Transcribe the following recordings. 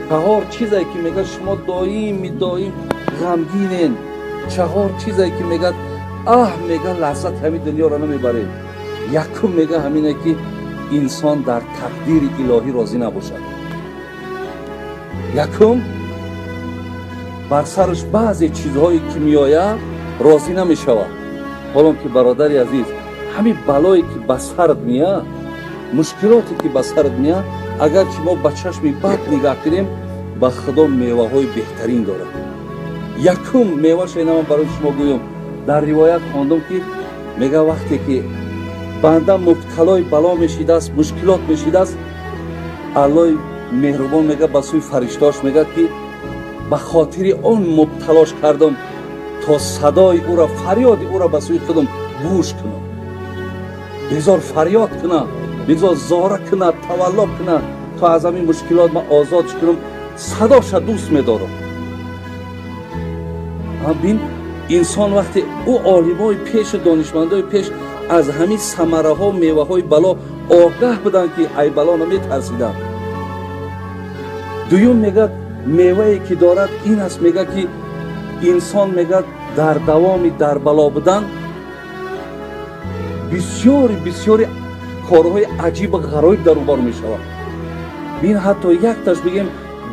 چهار چیزایی که میگه شما دائم غمگینین، چهار چیزایی که میگه میگه لذت همین دنیا را نمیبره. یکم میگه همینه که انسان در تقدیر الهی راضی نباشد. یکم بر سرش بعضی چیزهایی که میآید راضی نمیشود. حالا که برادری عزیز، همین بلایی که به سرت میاد، مشکلاتی که به سرت میاد، اگر که ما به چشم بد نگاه کنیم، به خدا میوه های بهترین داره. یکم میوه شاینا من برای شما گویم، در روایت خواندم که میگه وقتی که بنده مبتلای بلا میشیده است، مشکلات میشیده است، الله مهربان میگه به سوی فرشتاش میگه که به خاطر آن مبتلاش کردم تا صدای او را، فریاد او را به سوی خودم گوش کنم. بذار فریاد کنه، بذار زاره کنه، تولا کنه تا از همین مشکلات من آزاد کنم. صداش دوست میدارم. بین انسان وقتی او عالمای پیش، دانشمندای پیش از همین ثمره ها، میوه های بلا آگاه بودن که ای بلا نمیترسیدن. دویم میگه میوهی که دارد این است، میگه که انسان میگه در دوامی در بلا بودن بسیاری کارهای عجیب و غریب در او بار میشود. بین حتی یک تاش بگیم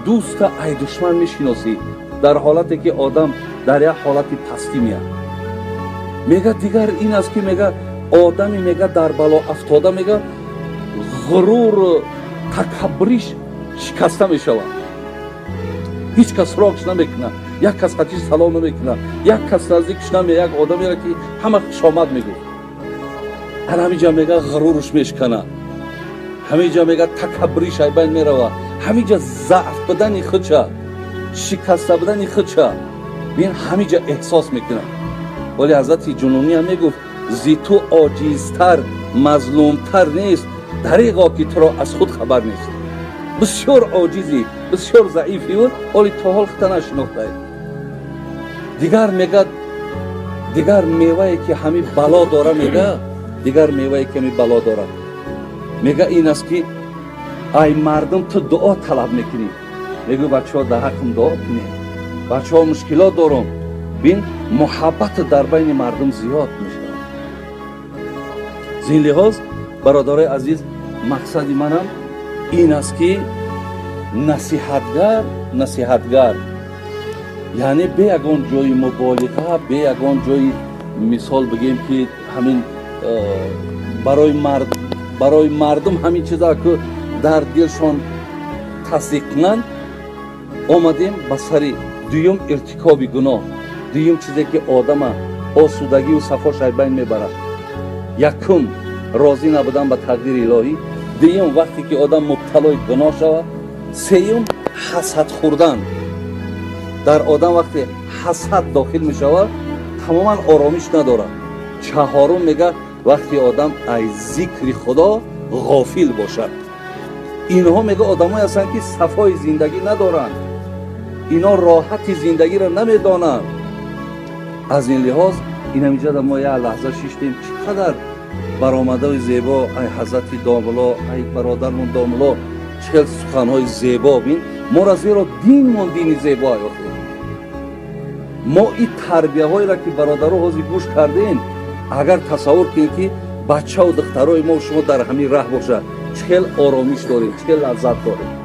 دوست ای دشمن میشناسی، در حالتی که آدم در یک حالت پستی میاد. میگه دیگر این است که میگه آدمی میگه در بلا افتاده، میگه غرور تکبریش شکسته میشود. هیچ کس راکش نمیکنه، یک کس خطیش سلام نمیکنه، یک کس نزدیکش نمیه. یک آدمی را که همه خوش آمد میگه، همینجا میگه غرورش میشکنه، همینجا میگه تکبریش ای بین میروه، همینجا ضعف بدن خودشه، شکسته بدن خودشه، بین همینجا احساس میکنه. ولی حضرت جنونی هم میگفت زی تو عاجزتر، مظلومتر نیست دریغا که تو را از خود خبر نیست. بسیار عاجزی، بسیار ضعیفی بود، ولی تا حال خود نشناخته. دیگر میگه دیگر میوهی که همین بلا داره، میگه دیگر میوهی که همین بلا داره، میگه این است که ای مردم تو دعا طلب میکنی. میگه بچه ها در حقم دعا کنید، بچه ها مشکلات دارم. بین محبت در بین مردم زیاد میشه. زین لحاظ برادر عزیز، مقصد منم این است که نصیحتگر یعنی به یگان جای مبالغه، به یگان جای مثال بگیم که همین برای مردم همین چیزا که در دلشان تصدیق کنند، آمدیم به سر دویم ارتکاب گناه. دویم چیزی که آدم آسودگی و صفاش بین میبرد. یکم راضی نبودن به تقدیر الهی، دویم وقتی که آدم مبتلای گناه شود، سوم حسد خوردن. در آدم وقتی حسد داخل می شود تماما آرامش ندارد. چهارم میگه وقتی آدم از ذکر خدا غافل باشد. اینها میگه آدمایی هستند که صفای زندگی ندارند، اینا راحت زندگی را نمیدانند. از این لحاظ این همینجا در ما یک لحظه شیشتیم چقدر برآمده و زیبا ای حضرت داملا، ای برادرمون داملا، چه سخنهای زیبا. بین ما را زیرا دینمون دین زیبا است. ما این تربیه هایی را که برادرها حاضر گوش کردین، اگر تصور کنید که بچه و دخترای ما و شما در همین راه باشد، چه آرامش داریم، چه لذت داریم.